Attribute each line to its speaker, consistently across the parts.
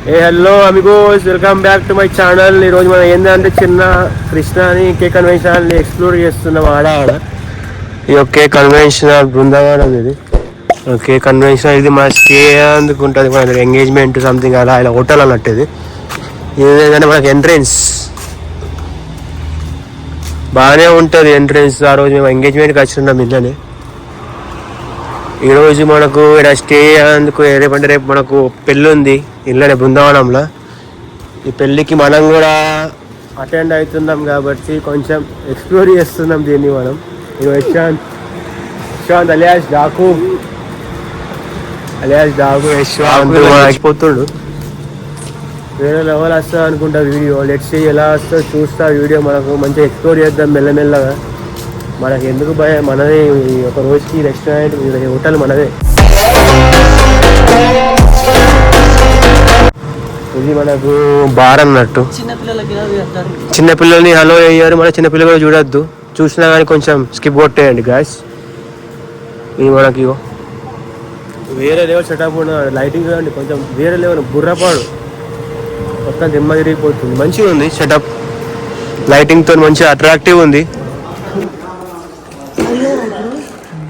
Speaker 1: Hello Amigos, welcome back to my channel. ఈరోజు మనం ఏంటంటే చిన్న కృష్ణ అని కే కన్వెన్షన్ ఎక్స్ప్లోర్ చేస్తున్నాం. ఆడ ఈ కే కన్వెన్షన్ బృందావనం. ఇది కే కన్వెన్షన్ ఇది మన స్టే అందుకు ఉంటుంది. మన ఎంగేజ్మెంట్ సంథింగ్ అలా ఇలా హోటల్ అన్నట్టు. ఇది ఏంటంటే మనకి ఎంట్రెన్స్ బాగానే ఉంటుంది. ఎంట్రెన్స్ ఆ రోజు మేము ఎంగేజ్మెంట్కి వచ్చిన్నాం. ఇళ్ళని ఈరోజు మనకు ఇక్కడ స్టే అందుకు రేపంటే రేపు మనకు పెళ్ళి ఉంది ఇళ్ళనే బృందావనంలో. ఈ పెళ్ళికి మనం కూడా అటెండ్ అవుతున్నాం కాబట్టి కొంచెం ఎక్స్ప్లోర్ చేస్తున్నాం దీన్ని మనం. ఇది యశ్వంత్ అలియాస్ డాకు అయిపోతుండు. వేరే లెవెల్ వస్తుంది అనుకుంటా వీడియో. లెట్స్ ఎలా వస్తుందో చూస్తా వీడియో. మనకు మంచిగా ఎక్స్ప్లోర్ చేద్దాం మెల్లమెల్లగా. మనకి ఎందుకు భయం, మనదే ఒక రోజుకి రెస్టారెంట్ హోటల్ మనదే. ఇది మనకు బార్ అన్నట్టు. చిన్నపిల్లల్ని హలో అయ్యారు, మన చిన్నపిల్లలు చూడొద్దు. చూసినా కానీ కొంచెం స్కిప్ కొట్టేయండి గాయస్. ఇది మనకి వేరే లెవెల్ సెటప్ ఉన్నది. లైటింగ్ చూడండి, కొంచెం వేరే లెవెల్. బుర్రపాడు మొత్తం దిమ్మ తిరిగిపోతుంది. మంచిగా ఉంది సెటప్, లైటింగ్తో మంచిగా అట్రాక్టివ్ ఉంది.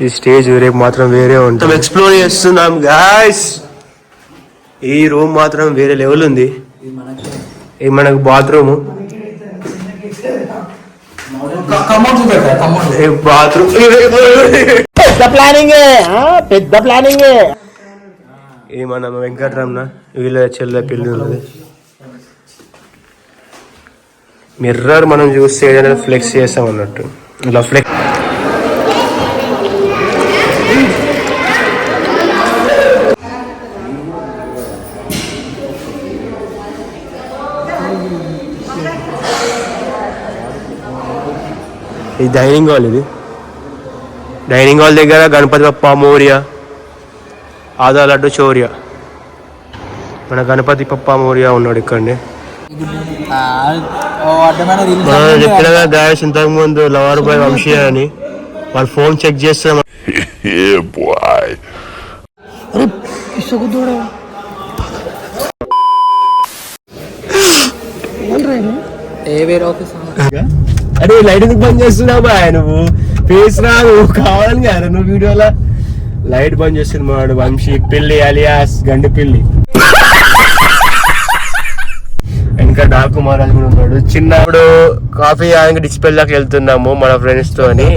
Speaker 1: ఈ స్టేజ్ రేపు మాత్రం వేరే ఉంటుంది. ఎక్స్ప్లోర్ చేస్తున్నాం గాయ్స్. ఈ రూమ్ మాత్రం వేరే లెవెల్ ఉంది. ఇది మనకు బాత్రూమ్. బాత్రూమ్ పెద్ద ప్లానింగ్. ఇది మన వెంకటరమణ వీళ్ళ చెల్లె పెళ్ళి ఉన్నది. మిర్రర్ మనం చూస్తే ఏదైనా ఫ్లెక్స్ చేస్తాం అన్నట్టు. ఇలా ఫ్లెక్స్ ఈ డైనింగ్ హాల్. ఇది డైనింగ్ హాల్ దగ్గర గణపతి బప్ప మోరియా, ఆదా లడ్డు చౌర్య. మన గణపతి పప్ప మోరియా ఉన్నాడు ఇక్కడనే. చెప్పినగా గాయస్ ఇంతకు ముందు లవర్ బాయ్ వంశీ అని వాళ్ళ ఫోన్ చెక్ చేస్తాం. అరే లైట్ ఎందుకు బంద్ చేస్తున్నావు బాయ్? నువ్వు ఫేస్ రాదు కావాలని కదా నువ్వు వీడియోలో లైట్ బంద్ చేస్తుంది. మాడు వంశీ పిల్లి అలియాస్ గండి పిల్లి. ఇంకా డాకు మహారాజ్ కూడా ఉన్నాడు. చిన్నప్పుడు కాఫీ డిస్పెల్ దాకా వెళ్తున్నాము మన ఫ్రెండ్స్ తోని.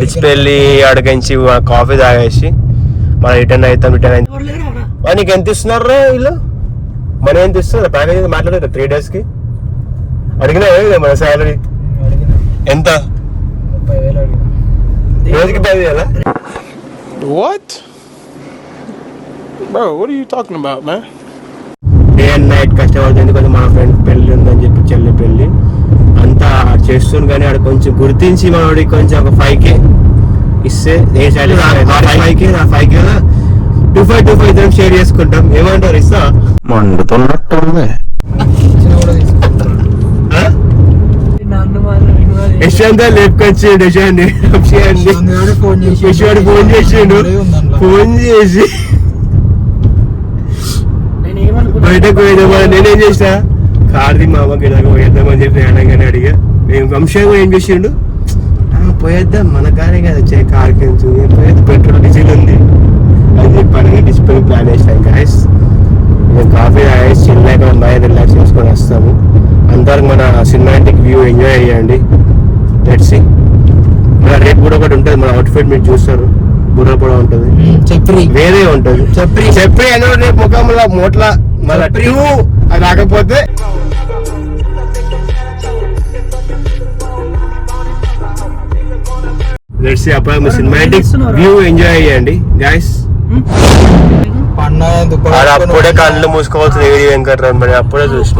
Speaker 1: డిస్పెల్ అడగించి కాఫీ తాగేసి మనం రిటర్న్ అవుతాం. నీకు ఎంత ఇస్తున్నారు వీళ్ళు? మనం ఎంత ఇస్తున్నారు? ప్యాకేజ్ మాట్లాడారు 3 days కి. అడిగినా మన శాలరీ ఎంత? 30,000 రోజుకి 10,000.
Speaker 2: What? Bro, what are you talking about, man?
Speaker 1: Day and night కష్టపడుతుంది. ఎందుకంటే మా ఫ్రెండ్ పెళ్ళి ఉందని చెప్పి చెల్లి పెళ్ళి అంతా చేస్తుంది. కానీ ఆడ కొంచెం గుర్తించి మనకి కొంచెం ఒక 5K ఇస్తే ఏ శాలరీ 5K 25 షేర్ చేసుకుంటాం. ఏమంటారు? ఇస్తా మండుతున్నట్టు ఉంది. యశ్వంత్ లేపుకొచ్చిండు. యశ్వంత్ ఫోన్ చేసిండు. ఫోన్ చేసి బయటకు పోయేద్దామా. నేనేం చేసిన కార్తీక్ మామకి ఇలాగ పోయేద్దామని చెప్పి అనగానే అడిగా. మేము వంశంగా ఏం చేసిండు, పోయేద్దాం మన కారే కదా వచ్చే కార్కి పోయేది, పెట్రోల్ డీజిల్ ఉంది అని చెప్పి డిస్ప్లే ప్లాన్ చేసాం గాయస్. మేము కాఫీ తాగేసి చిన్నగా మైండ్ రిలాక్స్ చేసుకొని వస్తాము. అంతవరకు మన సినిమాటిక్ వ్యూ ఎంజాయ్ చేయండి. Let's see. మన రేపు కూడా ఒకటి ఉంటుంది. మన అవుట్ఫిట్ మీరు చూస్తారు, బుర్ర కూడా ఉంటుంది, వేరే ఉంటుంది. చెప్పి ఏదో రేపు ముఖంలో మోట్ల మళ్ళీ అది రాకపోతే లెట్స్ సీ. అప్పుడు సినిమాటిక్ వ్యూ ఎంజాయ్ చేయండి గాయస్. అప్పుడే కళ్ళు మూసుకోవాల్సిన ఏడి వెంకట్రామ్ మరి అప్పుడే చూసి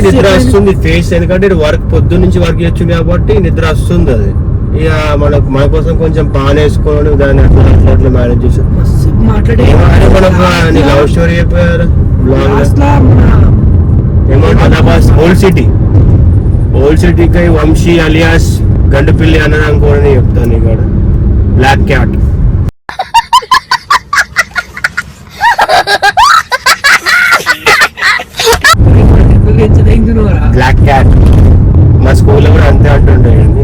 Speaker 1: నిద్ర వస్తుంది ఫేస్. ఎందుకంటే వర్క్ పొద్దున్న నుంచి వర్క్ చేయొచ్చు కాబట్టి నిద్ర వస్తుంది. అది ఇక మన కోసం కొంచెం పాన్ వేసుకోవడం దాన్ని అట్లా మేనేజ్ చేసాం. మనకు లవ్ స్టోరీ చెప్పారు. ఓల్డ్ సిటీకి వంశీ అలియాస్ గండుపిల్లి అన్నది అనుకోని చెప్తాను. ఇక్కడ బ్లాక్ క్యాట్ బ్లాక్ క్యాట్. మా స్కూల్లో కూడా అంతే అంటుంటాయండి,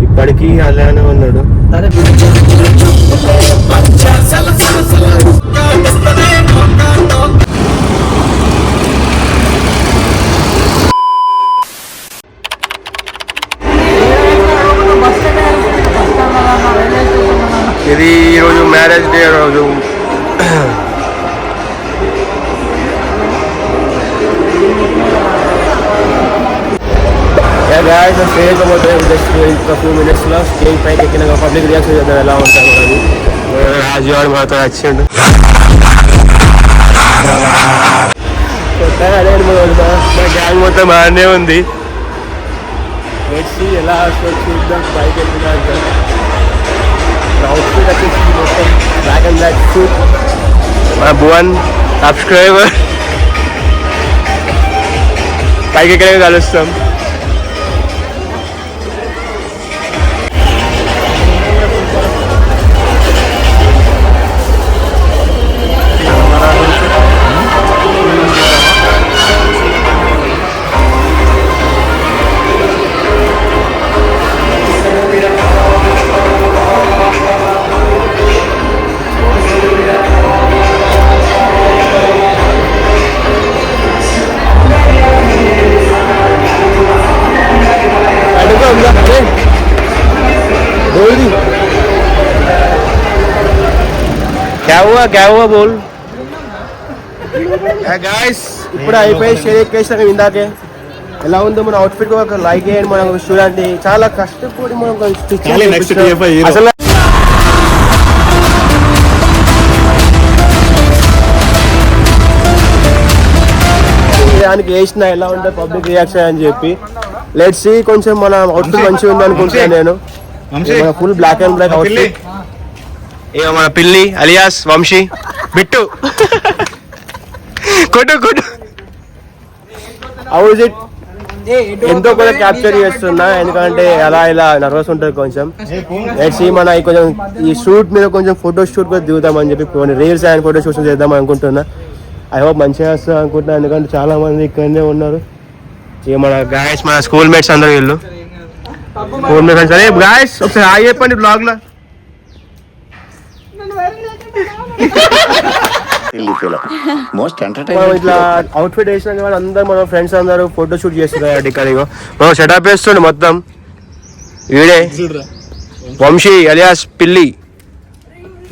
Speaker 1: ఇప్పటికీ అలానే ఉన్నాడు. ఇది ఈరోజు మ్యారేజ్ డే రోజు. guys, స్టేజ్ పోతే జస్ట్ ఇంకా ఫ్యూ మినిట్స్లో స్టేజ్ పైకి ఎక్కినాక పబ్లిక్ రియాక్షన్ చేద్దాం ఎలా ఉంటాం అది. రాజు వాడు మాతో వచ్చిండు. కొత్తగా అదే మా గ్యాంగ్ మొత్తం బాగానే ఉంది. వచ్చి ఎలా వస్తుంది చూద్దాం. పైకి ఎక్కినాక అవుట్ఫిట్ వచ్చేసి మొత్తం బ్లాక్ అండ్ బ్లాక్ సూట్. మన భువన్ సబ్స్క్రైబర్ పైకి ఎక్కినాక కలుస్తాం. क्या हुआ बोल. गाइस ఇప్పుడు అయిపోయి షేర్ ఎక్కేసాక ఇందాకే ఎలా ఉందో మన అవుట్ఫిట్ ఒక లైక్ చేయండి. మనం చూడండి చాలా కష్టపడి మనం అసలు దానికి వేసిన ఎలా ఉంటుంది పబ్లిక్ రియాక్షన్ అని చెప్పి. Let's see. కొంచెం మన అవుట్ఫిట్ మంచిగా ఉంది అనుకుంటున్నాను నేను. Full black and black outfit. ఇక మన పిల్లి అలియాస్ వంశీ బిట్టు కొట్టు కొట్టు. How is it? ఎంతో కూడా క్యాప్చర్ చేస్తున్నా ఎందుకంటే అలా ఇలా నర్వస్ ఉంటుంది కొంచెం. లెట్స్ మన కొంచెం ఈ షూట్ మీద కొంచెం ఫోటో షూట్ కూడా దిగుదామని చెప్పి కొన్ని రీల్స్ అండ్ ఫోటో షూట్స్ చేద్దాం అనుకుంటున్నా. ఐ హోప్ మంచిగా వస్తుంది అనుకుంటున్నా ఎందుకంటే చాలా మంది ఇక్కడనే ఉన్నారు. ఇక మన గాయస్ మన స్కూల్ మేట్స్ అందరూ వీళ్ళు స్కూల్ మేట్స్. అరే గాయస్ ఒకసారి హాయ్ చెప్పండి బ్లాగ్ లో. ఇట్లా అవుట్ఫిట్ వేసినాక అందరు మన ఫ్రెండ్స్ అందరూ ఫోటో షూట్ చేస్తున్నారు ఇక్కడ. మనం సెటప్ వేస్తుండే మొత్తం. వీడే వంశీ అలియాస్ పిల్లి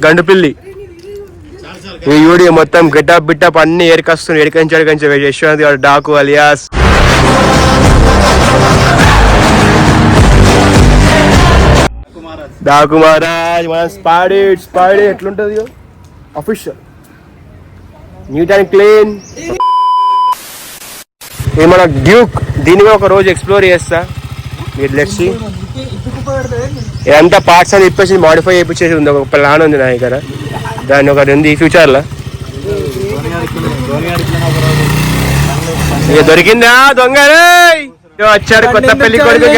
Speaker 1: గండు పిల్లి. ఈ వీడియో మొత్తం గెటప్ బిట్టప్ అన్ని ఏరికొస్తుంది. ఎడికంచి యశ్వంత్ గారు డాకు అలియాస్ డాకు మహారాజ్. మన స్పాడీ ఎట్లుంటుంది అఫీషియల్ నీట్ అండ్ క్లీన్. ఇది మన డ్యూక్. దీన్ని ఒక రోజు ఎక్స్ప్లోర్ చేస్తా. మీరు లెట్స్ ఇదంతా పార్ట్స్ అని ఇప్పేసి మాడిఫై చేయించేసి ఉంది. ఒక ప్లాన్ ఉంది నా దగ్గర. దాన్ని ఒకటి ఉంది ఫ్యూచర్లో. ఇక దొరికిందా దొంగ వచ్చాడు కొత్త పెళ్లి కొడుకు.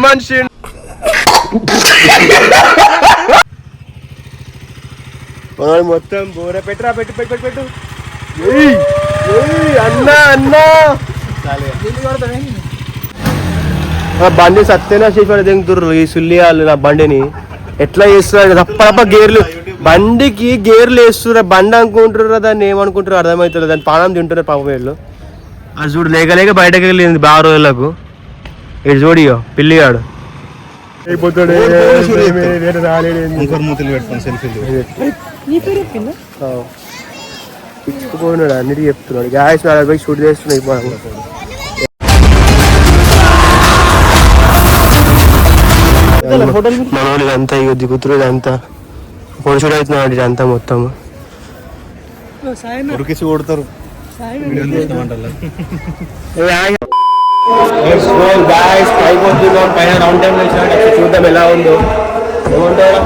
Speaker 1: మనిషి మొత్తం బోర పెట్టరా పెట్టు పెట్టు పెట్టు. అన్నా అన్నా బండి సత్యనా చేసి దిగుతుర్రు ఈ సుల్లియాలు. నా బండిని ఎట్లా చేస్తున్నారు తప్ప గేర్లు బండికి గేర్లు వేస్తున్నారు. బండి అనుకుంటున్నారు దాన్ని ఏమనుకుంటారు అర్థమవుతుంది. దాన్ని పానం తింటున్నారు పాపం వీళ్ళు. అది చూడు లేక లేక బయటకు వెళ్ళింది బాగా రోజులకు. ఇటు చూడియో పిల్లిగాడు ఇచ్చుకుపోయినాడు అన్నిటికీ చెప్తున్నాడు. గ్యాస్ పోయి షూట్ చేస్తున్నాయి. మనోళ్ళు ఇదంతా ఇక దిగుతురు. ఇదంతా ఫోటో షూట్ అవుతున్నాడు. ఇదంతా మొత్తం కొడతారు. పైన రౌండ్ టేబుల్ చూద్దాం ఎలా ఉందో. ఏమంటారా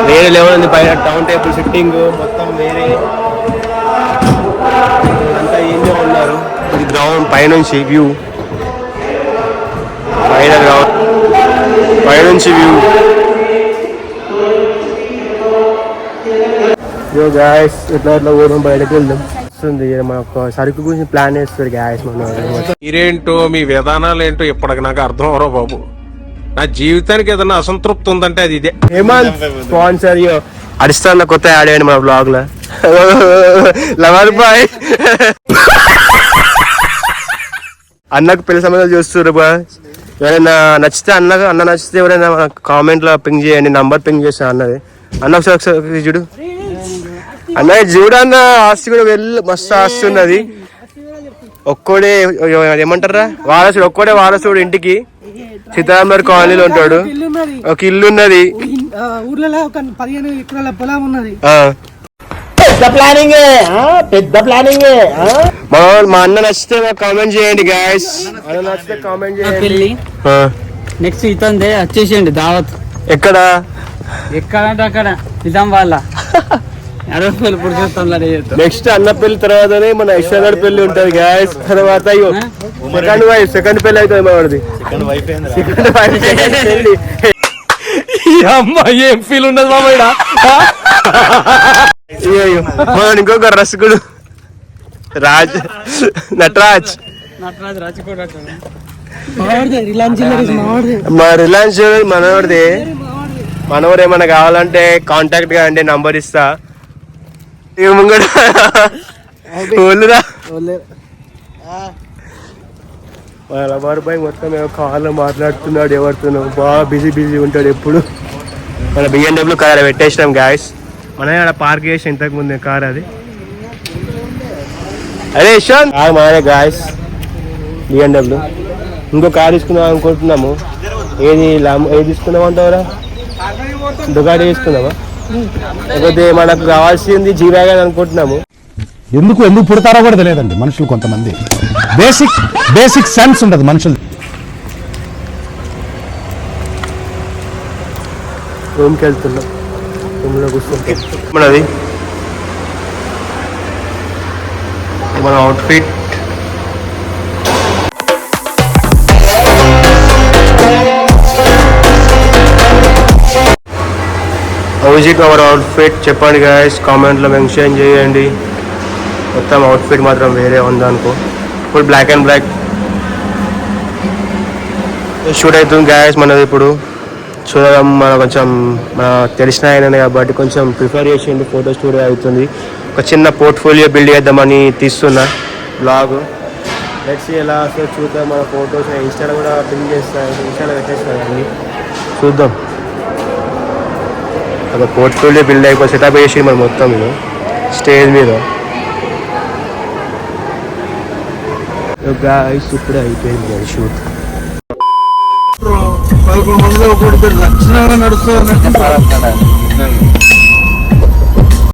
Speaker 1: వేరే లెవెల్ ఉంది పైన. టౌన్ టేబుల్ సిట్టింగ్ మొత్తం వేరే అంతా ఏంటో ఉన్నారు. ఇది గ్రౌండ్ పైనుంచి వ్యూ. పైన గ్రౌండ్ పైనుంచి వ్యూ. గాయస్ ఇట్లా ఇట్లా పోదాం బయటకు వెళ్దాం. వస్తుంది మన సరుకు గురించి ప్లాన్ వేస్తారు గ్యాస్ మన
Speaker 2: మీరేంటో మీ విధానాలు ఏంటో ఇప్పటికి నాకు అర్థం అవరో బాబు. నా జీవితానికి ఏదైనా అసంతృప్తి ఉందంటే అది ఇదే.
Speaker 1: హేమంత్ స్పాన్సర్ అడిస్తాను కొత్త యాడ్ అయ్యండి మన బ్లాగ్ లో లవర్ బాయ్ అన్నకు పెళ్లి సంబంధాలు చూస్తున్నారు బా. ఎవరైనా నచ్చితే అన్న నచ్చితే ఎవరైనా కామెంట్ లో పింగ్ చేయండి, నంబర్ పింగ్ చేస్తా అన్నది. అన్న ఒకసారి చూడు అన్న, చూడన్న ఆస్తి కూడా మస్తు ఆస్తి ఉన్నది. ఒక్కడే ఏమంటారా వారసుడు, ఒక్కడే వారసుడు ఇంటికి సీతారామర్ కాలనీలో ఉంటాడు. ఒక ఇల్లు ఉన్నది,
Speaker 3: ఊర్లలో ఒక 15 ఎకరాల పొలం ఉన్నది.
Speaker 1: పెద్ద ప్లానింగ్. మా అన్న నచ్చితే కామెంట్ చేయండి గాయస్, అన్న నచ్చితే కామెంట్ చేయండి.
Speaker 3: నెక్స్ట్ ఇతందే వచ్చేసేయండి దావత్.
Speaker 1: ఎక్కడ
Speaker 3: ఎక్కడంటే అక్కడ నిజాం వాళ్ళ
Speaker 1: నెక్స్ట్ అన్న పెళ్లి తర్వాతనే మన యశ్వర్ పెళ్లి ఉంటది గాయస్. తర్వాత సెకండ్ పెళ్లి అవుతుంది మనది. సెకండ్ పెళ్లి
Speaker 2: అమ్మాయి ఏం ఫీల్ ఉండదు బాబా.
Speaker 1: మన ఇంకొక రసకుడు నటరాజ్ మా రిలయన్స్ మనవాడిది. మనవాడు ఏమన్నా కావాలంటే కాంటాక్ట్ గా అంటే నంబర్ ఇస్తా. ముంగడ లవర్ బాయ్ మొత్తం కార్లో మాట్లాడుతున్నాడు ఎవరితో, బాగా బిజీ ఉంటాడు ఎప్పుడు. మన BMW కార్ పెట్టేసినాం గాయస్. మన ఆడ పార్క్ చేసి ఇంతకు ముందే కార్ అది. అరే యశ్వంత్ మననే గాయస్ BMW. ఇంకో కార్ తీసుకుందాం అనుకుంటున్నాము. ఏది తీసుకుందాం అంటారా? దుగాడి తీసుకుందామా? లేకపోతే మనకు కావాల్సింది జీవాగా అనుకుంటున్నాము.
Speaker 4: ఎందుకు పుడతారో కూడా తెలియదండి మనుషులు. కొంతమంది బేసిక్ సెన్స్ ఉండదు మనుషులు.
Speaker 1: రూమ్కి వెళ్తున్నాం, రూమ్లో కూర్చుంటాం. మనది మన అవుట్ఫిట్. హౌజిక్ అవర్ అవుట్ఫిట్ చెప్పండి గాయస్, కామెంట్లో మెన్షన్ చేయండి. మొత్తం అవుట్ఫిట్ మాత్రం వేరే ఉందనుకో. Full black and black shoot అవుతుంది గాయస్ మనది. ఇప్పుడు చూడడం మన కొంచెం మన తెలిసిన ఆయన కాబట్టి కొంచెం ప్రిఫర్ చేసిండు. ఫోటో స్టూడియో అవుతుంది. ఒక చిన్న పోర్ట్ఫోలియో బిల్డ్ చేద్దామని తీస్తున్నా బ్లాగ్. లెట్స్ ఎలా వస్తే చూద్దాం. మన ఫొటోస్ ఇన్స్టాలో కూడా పింగ్ చేస్తాను, ఇన్స్టాలో పెట్టేస్తాను అన్ని చూద్దాం. ఒక పోర్ట్ఫోలియో బిల్డ్ అయిపోయి సెటప్ చేసి మనం మొత్తం మీద స్టేజ్ మీద గాయ్స్ ఇప్పుడే అయిపోయింది మన షూట్.
Speaker 3: 11 మందిలో ఒకటి లక్షణంగా నడుస్తుంది.